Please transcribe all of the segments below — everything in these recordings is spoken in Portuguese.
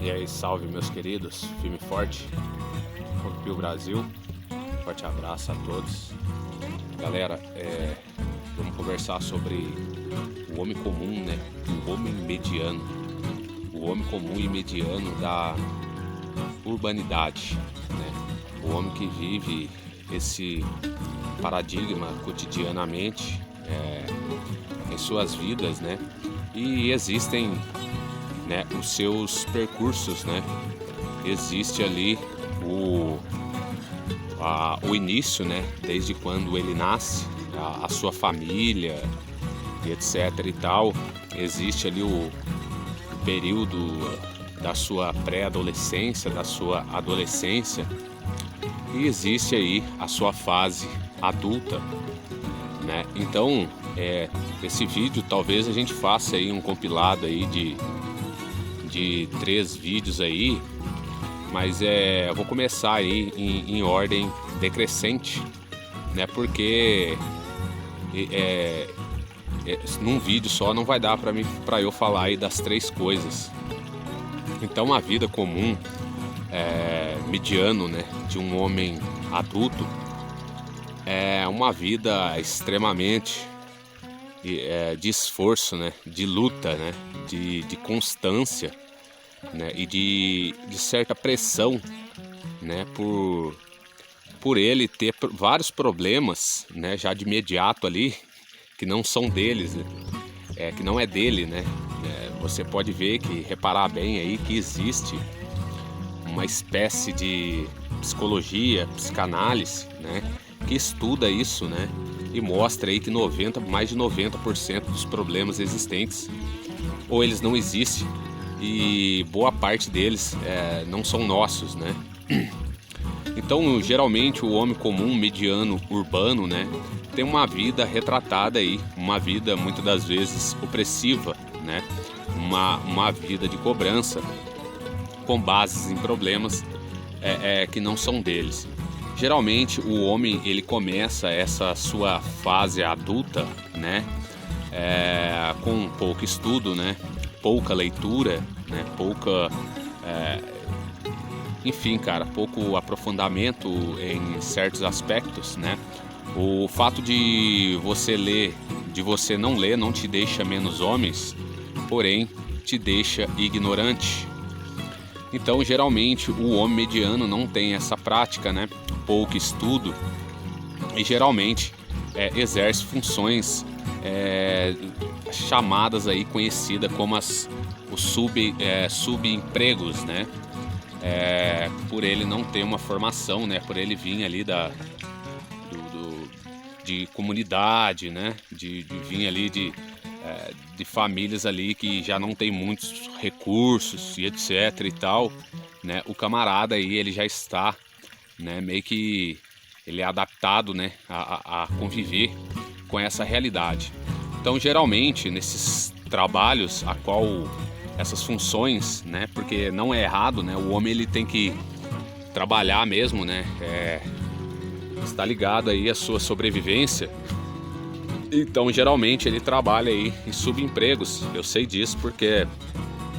E aí, salve meus queridos, firme e forte, Rock Brasil, forte abraço a todos. Galera, vamos conversar sobre o homem comum, né? O homem mediano, o homem comum e mediano da urbanidade, né? O homem que vive esse paradigma cotidianamente em suas vidas, né? E existem, né, os seus percursos, né? Existe ali o início, né? Desde quando ele nasce, a sua família, etc e tal. Existe ali o período da sua pré-adolescência, da sua adolescência, e existe aí a sua fase adulta, né? Então, esse vídeo talvez a gente faça aí um compilado aí de 3 vídeos aí, mas eu vou começar aí em ordem decrescente, né? Porque num vídeo só não vai dar para eu falar aí das 3 coisas. Então, a vida comum, mediano, né, de um homem adulto é uma vida extremamente de esforço, né, de luta, né, de constância, né, e de certa pressão, né, por ele ter vários problemas, né, já de imediato ali, que não são deles, né, que não é dele, né. Você pode ver reparar bem aí que existe uma espécie de psicologia, psicanálise, né, que estuda isso, né, e mostra aí que mais de 90% dos problemas existentes, ou eles não existem, e boa parte deles não são nossos, né. Então, geralmente, o homem comum, mediano, urbano, né, tem uma vida retratada aí, uma vida muitas das vezes opressiva, né, uma vida de cobrança com bases em problemas que não são deles. Geralmente, o homem ele começa essa sua fase adulta, né, com pouco estudo, né, pouca leitura, né, enfim, cara, pouco aprofundamento em certos aspectos, né? O fato de você não ler, não te deixa menos homens, porém te deixa ignorante. Então, geralmente, o homem mediano não tem essa prática, né? Pouco estudo e geralmente exerce funções chamadas aí, conhecidas como os subempregos, né? Por ele não ter uma formação, né? Por ele vir ali de comunidade, né? De vir ali de famílias ali que já não tem muitos recursos e etc e tal, né? O camarada aí ele já está, né? Meio que ele é adaptado, né? A conviver com essa realidade. Então, geralmente nesses trabalhos a qual essas funções, né? Porque não é errado, né? O homem ele tem que trabalhar mesmo, né? Está ligado aí à sua sobrevivência. Então, geralmente ele trabalha aí em subempregos. Eu sei disso porque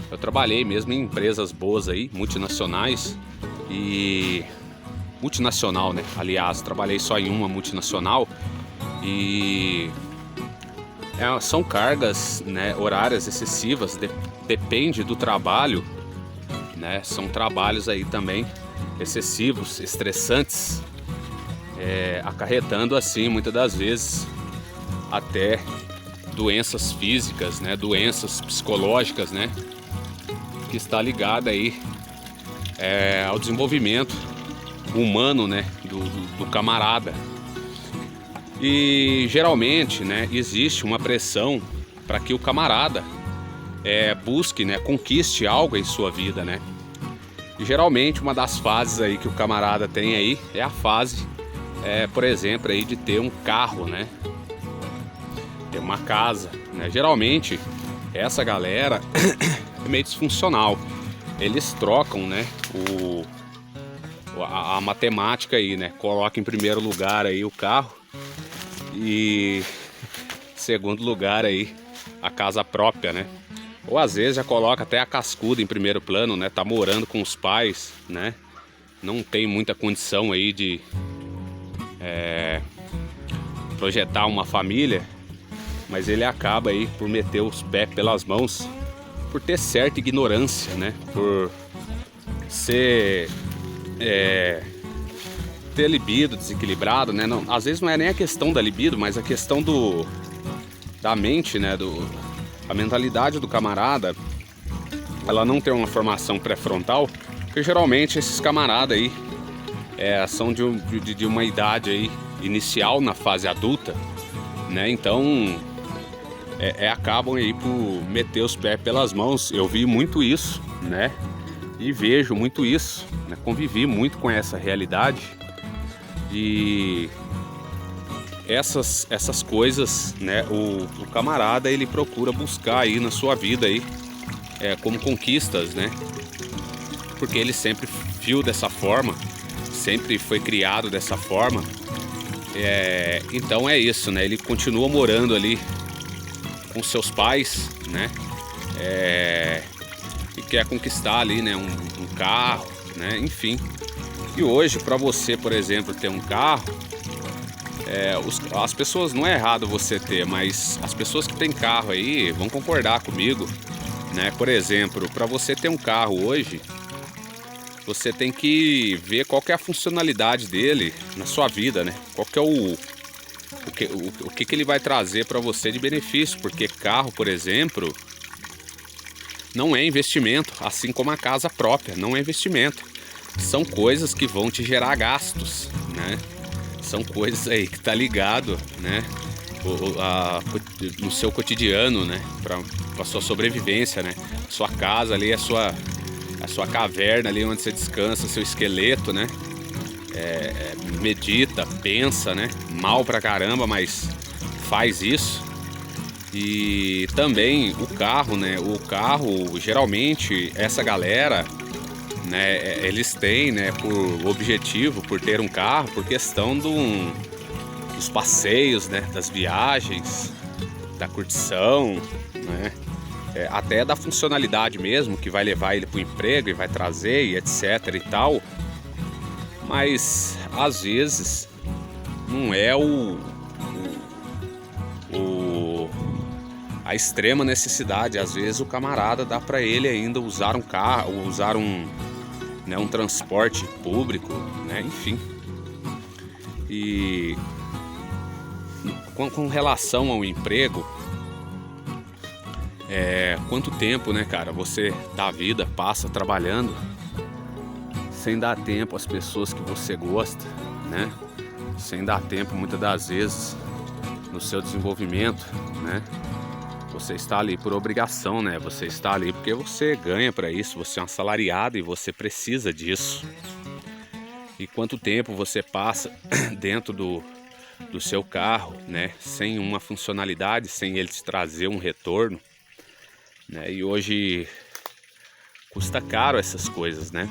eu trabalhei mesmo em empresas boas aí, multinacionais e multinacional, né? Aliás, trabalhei só em uma multinacional e são cargas, né, horárias excessivas, depende do trabalho, né? São trabalhos aí também excessivos, estressantes, acarretando assim muitas das vezes até doenças físicas, né? Doenças psicológicas, né? Que está ligada aí ao desenvolvimento humano, né? Do camarada. E geralmente, né, existe uma pressão para que o camarada busque, né, conquiste algo em sua vida, né? E geralmente uma das fases aí que o camarada tem aí é a fase, por exemplo, aí de ter um carro, né? Ter uma casa, né? Geralmente essa galera é meio disfuncional. Eles trocam, né, a matemática aí, né? Coloca em primeiro lugar aí o carro e segundo lugar aí a casa própria, né? Ou às vezes já coloca até a cascuda em primeiro plano, né? Tá morando com os pais, né? Não tem muita condição aí de projetar uma família, mas ele acaba aí por meter os pés pelas mãos, por ter certa ignorância, né? Por ser ter libido desequilibrado, né? Não, às vezes não é nem a questão da libido, mas a questão da mente, né? A mentalidade do camarada, ela não tem uma formação pré-frontal, porque geralmente esses camaradas aí são de uma idade aí inicial na fase adulta, né? Então acabam aí por meter os pés pelas mãos. Eu vi muito isso, né? E vejo muito isso, né? Convivi muito com essa realidade. E essas coisas, né? O camarada, ele procura buscar aí na sua vida aí como conquistas, né? Porque ele sempre viu dessa forma, sempre foi criado dessa forma. Então é isso, né? Ele continua morando ali com seus pais, né? E quer conquistar ali, né? Um carro, né? Enfim. E hoje, para você, por exemplo, ter um carro, as pessoas, não é errado você ter, mas as pessoas que têm carro aí vão concordar comigo, né? Por exemplo, para você ter um carro hoje, você tem que ver qual que é a funcionalidade dele na sua vida, né? Qual que é o que ele vai trazer para você de benefício, porque carro, por exemplo, não é investimento, assim como a casa própria, não é investimento. São coisas que vão te gerar gastos, né? São coisas aí que tá ligado, né? No seu cotidiano, né? Para sua sobrevivência, né? Sua casa ali, a sua caverna ali onde você descansa, seu esqueleto, né? Medita, pensa, né? Mal pra caramba, mas faz isso. E também o carro, né? O carro, geralmente, essa galera, né? Eles têm, né? Por objetivo, por ter um carro, por questão dos passeios, né? Das viagens, da curtição, né? Até da funcionalidade mesmo, que vai levar ele para o emprego e vai trazer e etc e tal. Mas às vezes não é a extrema necessidade. Às vezes o camarada dá para ele ainda usar um carro, usar um transporte público, né? Enfim. E com relação ao emprego, quanto tempo, né, cara, você da vida passa trabalhando sem dar tempo às pessoas que você gosta, né? Sem dar tempo, muitas das vezes, no seu desenvolvimento, né? Você está ali por obrigação, né? Você está ali porque você ganha para isso, você é um assalariado e você precisa disso. E quanto tempo você passa dentro do seu carro, né? Sem uma funcionalidade, sem ele te trazer um retorno, né? E hoje custa caro essas coisas, né?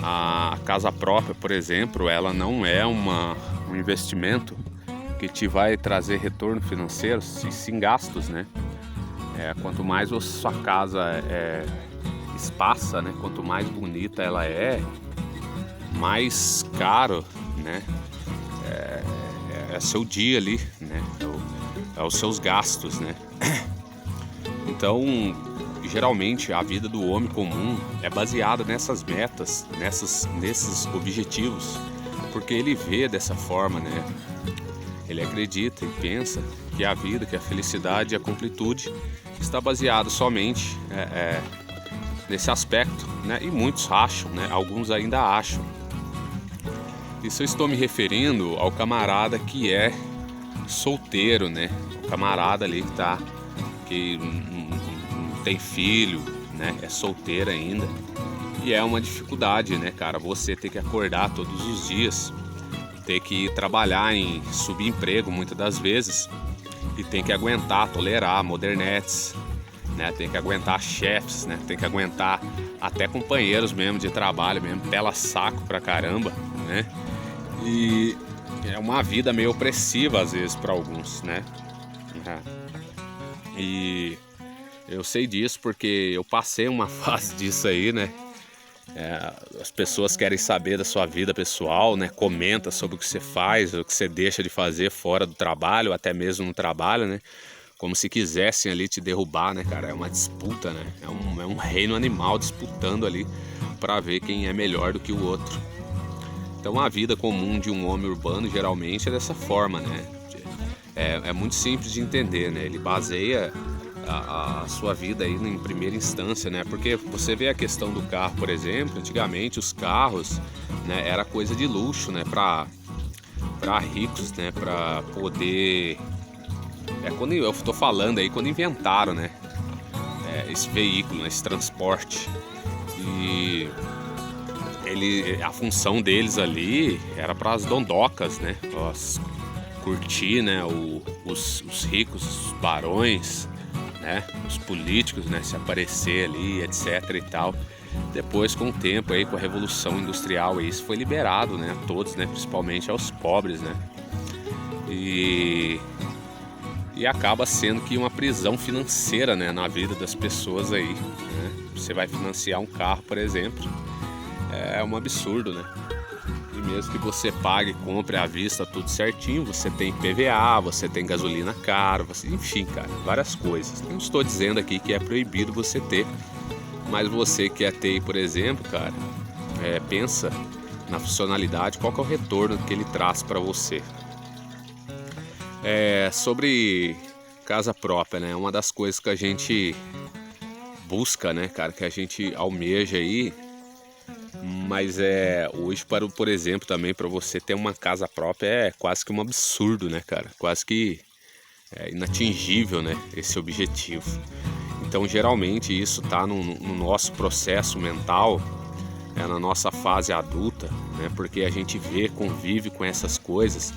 A casa própria, por exemplo, ela não é um investimento que te vai trazer retorno financeiro, e sim gastos, né? Quanto mais a sua casa espaça, né? Quanto mais bonita ela mais caro, né? É seu dia ali, né? É os seus gastos, né? Então, geralmente a vida do homem comum é baseada nessas metas, nesses objetivos, porque ele vê dessa forma, né? Ele acredita e pensa que a vida, que a felicidade e a completude está baseado somente nesse aspecto, né? E muitos acham, né? Alguns ainda acham. Isso eu estou me referindo ao camarada que é solteiro, né? O camarada ali que não tem filho, né? É solteiro ainda. E é uma dificuldade, né, cara? Você ter que acordar todos os dias, ter que trabalhar em subemprego muitas das vezes e tem que aguentar, tolerar modernetes, né? Tem que aguentar chefes, né? Tem que aguentar até companheiros mesmo de trabalho mesmo, pela saco pra caramba, né? E é uma vida meio opressiva às vezes para alguns, né? E Eu sei disso porque eu passei uma fase disso aí, né? As pessoas querem saber da sua vida pessoal, né? Comenta sobre o que você faz, o que você deixa de fazer fora do trabalho, até mesmo no trabalho, né? Como se quisessem ali te derrubar, né, cara? É uma disputa, né? É um reino animal disputando ali para ver quem é melhor do que o outro. Então a vida comum de um homem urbano geralmente é dessa forma, né? É muito simples de entender, né? Ele baseia a sua vida aí em primeira instância, né? Porque você vê a questão do carro, por exemplo, antigamente os carros, né, era coisa de luxo, né? Para ricos, né? Para poder... quando eu tô falando aí, quando inventaram, né? Esse veículo, né, esse transporte. E a função deles ali era para as dondocas, né? Curtir, né? Os ricos, os barões, né? Os políticos, né? Se aparecer ali, etc e tal. Depois, com o tempo aí, com a Revolução Industrial, isso foi liberado, né? A todos, né? Principalmente aos pobres, né? E acaba sendo que uma prisão financeira, né, na vida das pessoas aí, né? Você vai financiar um carro, por exemplo, é um absurdo, né? E mesmo que você pague, compre à vista tudo certinho, você tem PVA, você tem gasolina cara, enfim, cara, várias coisas. Não estou dizendo aqui que é proibido você ter, mas você que quer ter, por exemplo, cara, pensa na funcionalidade, qual que é o retorno que ele traz para você. Sobre casa própria, né? Uma das coisas que a gente busca, né, cara, que a gente almeja aí, mas hoje, por exemplo, também para você ter uma casa própria é quase que um absurdo, né, cara? Quase que inatingível, né, esse objetivo. Então, geralmente, isso tá no nosso processo mental, na nossa fase adulta, né? Porque a gente convive com essas coisas.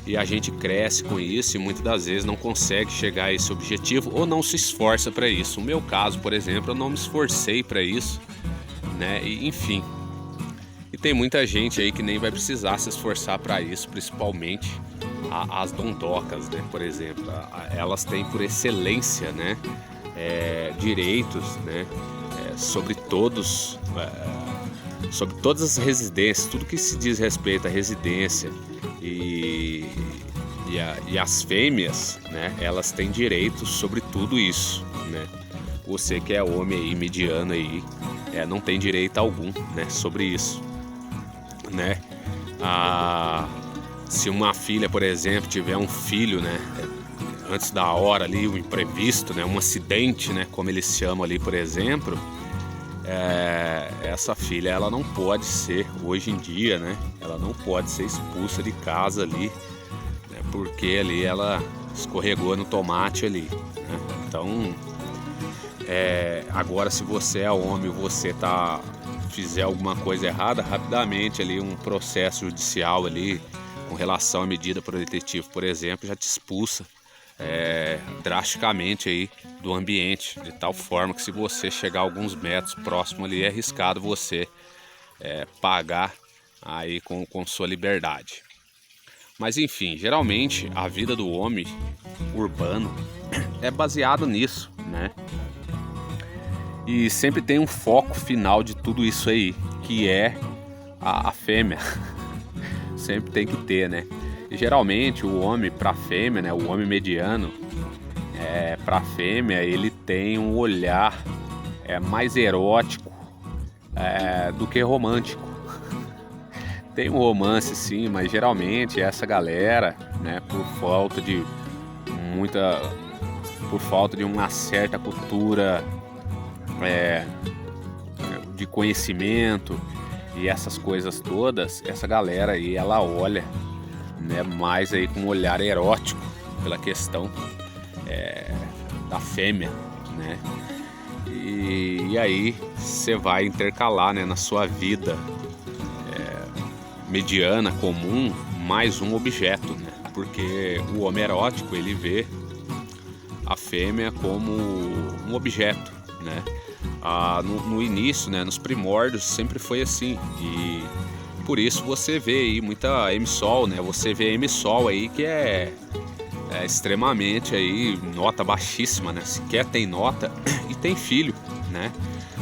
E a gente cresce com isso e muitas das vezes não consegue chegar a esse objetivo ou não se esforça para isso. No meu caso, por exemplo, eu não me esforcei para isso, né? E, enfim. E tem muita gente aí que nem vai precisar se esforçar para isso, principalmente as dondocas, né? Por exemplo, elas têm por excelência, né? Direitos, né? Sobre todas as residências, tudo que se diz respeito à residência. E as fêmeas, né, elas têm direitos sobre tudo isso, né? Você que é homem aí, mediano aí, não tem direito algum, né, sobre isso, né? Se uma filha, por exemplo, tiver um filho, né, antes da hora ali, um imprevisto, né, um acidente, né, como eles chamam ali, por exemplo, essa filha, ela não pode ser, hoje em dia, né, ela não pode ser expulsa de casa ali, né, porque ali ela escorregou no tomate ali, né? Então, agora se você é homem, você fizer alguma coisa errada, rapidamente ali um processo judicial ali, com relação à medida protetiva, por exemplo, já te expulsa drasticamente aí do ambiente, de tal forma que se você chegar alguns metros próximo ali, é arriscado você pagar aí com sua liberdade. Mas enfim, geralmente a vida do homem urbano é baseado nisso, né? E sempre tem um foco final de tudo isso aí, que é a fêmea. Sempre tem que ter, né? E geralmente o homem para fêmea, né, o homem mediano, para fêmea, ele tem um olhar mais erótico do que romântico. Tem um romance sim, mas geralmente essa galera, né, por falta de uma certa cultura de conhecimento e essas coisas todas, essa galera aí, ela olha, né, mais aí com um olhar erótico pela questão da fêmea, né? E aí você vai intercalar, né, na sua vida mediana, comum, mais um objeto, né? Porque o homem erótico, ele vê a fêmea como um objeto, né? No início, né, nos primórdios, sempre foi assim. E por isso você vê aí muita M-Sol, né? Você vê M-Sol aí que extremamente aí, nota baixíssima, né? Sequer tem nota e tem filho, né?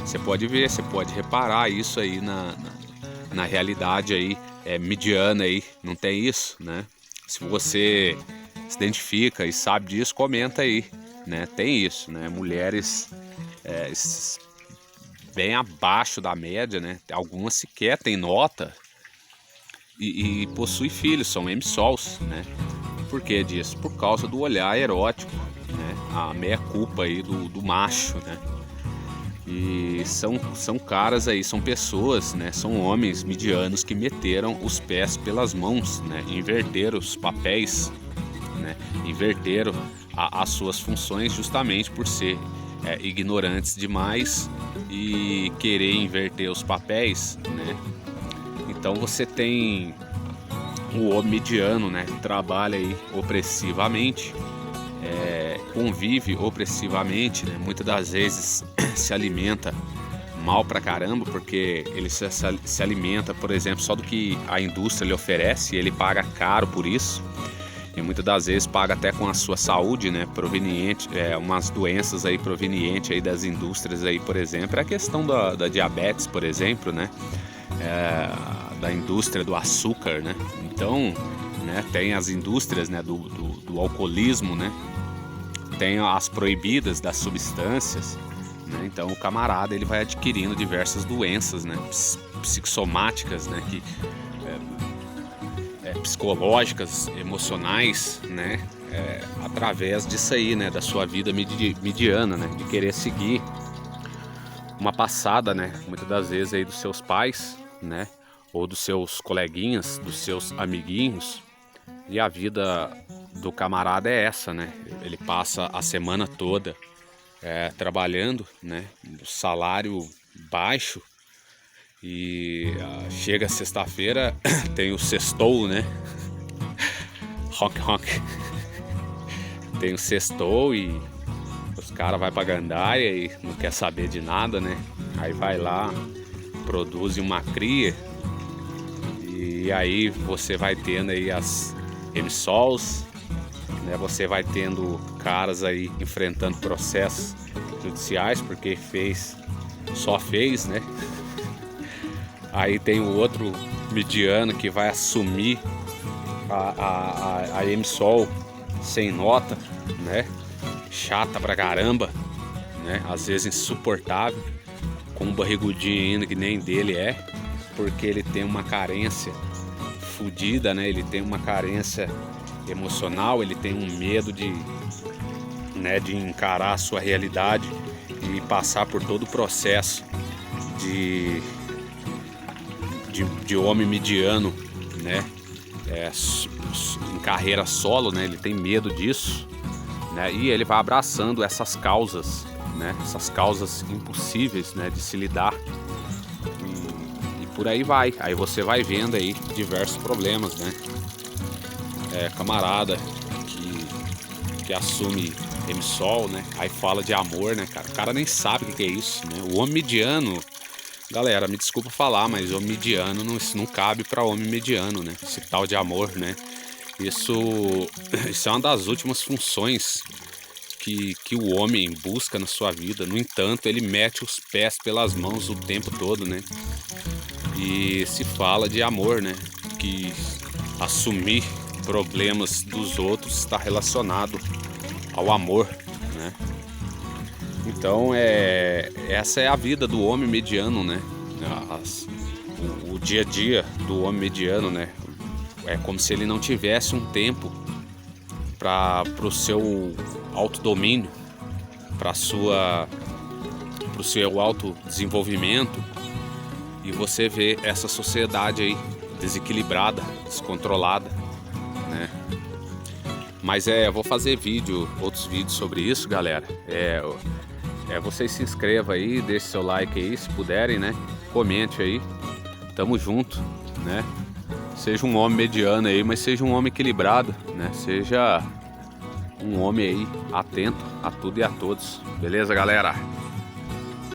Você pode ver, você pode reparar isso aí na realidade aí, mediana aí, não tem isso, né? Se você se identifica e sabe disso, comenta aí, né? Tem isso, né? Mulheres bem abaixo da média, né? Algumas sequer têm nota e possuem filhos, são MSOLs, né? Por que disso? Por causa do olhar erótico, né? A meia-culpa aí do macho, né? E são caras aí, são pessoas, né? São homens medianos que meteram os pés pelas mãos, né? Inverteram os papéis, né? Inverteram as suas funções justamente por ser ignorantes demais e querer inverter os papéis, né? Então você tem o homem mediano, né? Trabalha aí opressivamente, convive opressivamente, né? Muitas das vezes se alimenta mal pra caramba, porque ele se alimenta, por exemplo, só do que a indústria lhe oferece, e ele paga caro por isso, e muitas das vezes paga até com a sua saúde, né? Proveniente, umas doenças aí provenientes aí das indústrias aí, por exemplo, é a questão da diabetes, por exemplo, né? Da indústria do açúcar, né? Então, né, tem as indústrias, né, do alcoolismo, né? Tem as proibidas das substâncias, né? Então o camarada ele vai adquirindo diversas doenças, né, psicossomáticas, né, psicológicas, emocionais, né, através disso aí, né, da sua vida mediana, né, de querer seguir uma passada, né, muitas das vezes aí dos seus pais, né, ou dos seus coleguinhas, dos seus amiguinhos. E a vida do camarada é essa, né? Ele passa a semana toda trabalhando, né? Salário baixo, e chega sexta-feira, tem o sextou, né? Honk honk. Tem o sextou e os caras vão pra gandaia e não quer saber de nada, né? Aí vai lá, produz uma cria, e aí você vai tendo aí as MSOLs, né? Você vai tendo caras aí enfrentando processos judiciais porque só fez, né? Aí tem o outro mediano que vai assumir a MSOL sem nota, né? Chata pra caramba, né? Às vezes insuportável, com um barrigudinho ainda que nem dele porque ele tem uma carência fudida, né? Ele tem uma carência emocional, ele tem um medo de encarar a sua realidade e passar por todo o processo de homem mediano, né? Em carreira solo, né? Ele tem medo disso, né? E ele vai abraçando essas causas, né? Essas causas impossíveis, né, de se lidar. E por aí vai. Aí você vai vendo aí diversos problemas, né? Camarada que assume MSOL, né? Aí fala de amor, né, cara? O cara nem sabe o que é isso, né? O homem mediano, galera, me desculpa falar, mas homem mediano isso não cabe para homem mediano, né? Esse tal de amor, né? Isso é uma das últimas funções que o homem busca na sua vida. No entanto, ele mete os pés pelas mãos o tempo todo, né? E se fala de amor, né? Que assumir problemas dos outros está relacionado ao amor, né? Então essa é a vida do homem mediano, né? O dia a dia do homem mediano, né? É como se ele não tivesse um tempo para o seu autodomínio, para o seu autodesenvolvimento. E você vê essa sociedade aí desequilibrada, descontrolada, né? Mas eu vou fazer outros vídeos sobre isso, galera. Vocês se inscrevam aí, deixe seu like aí, se puderem, né? Comente aí, tamo junto, né? Seja um homem mediano aí, mas seja um homem equilibrado, né? Seja um homem aí atento a tudo e a todos. Beleza, galera?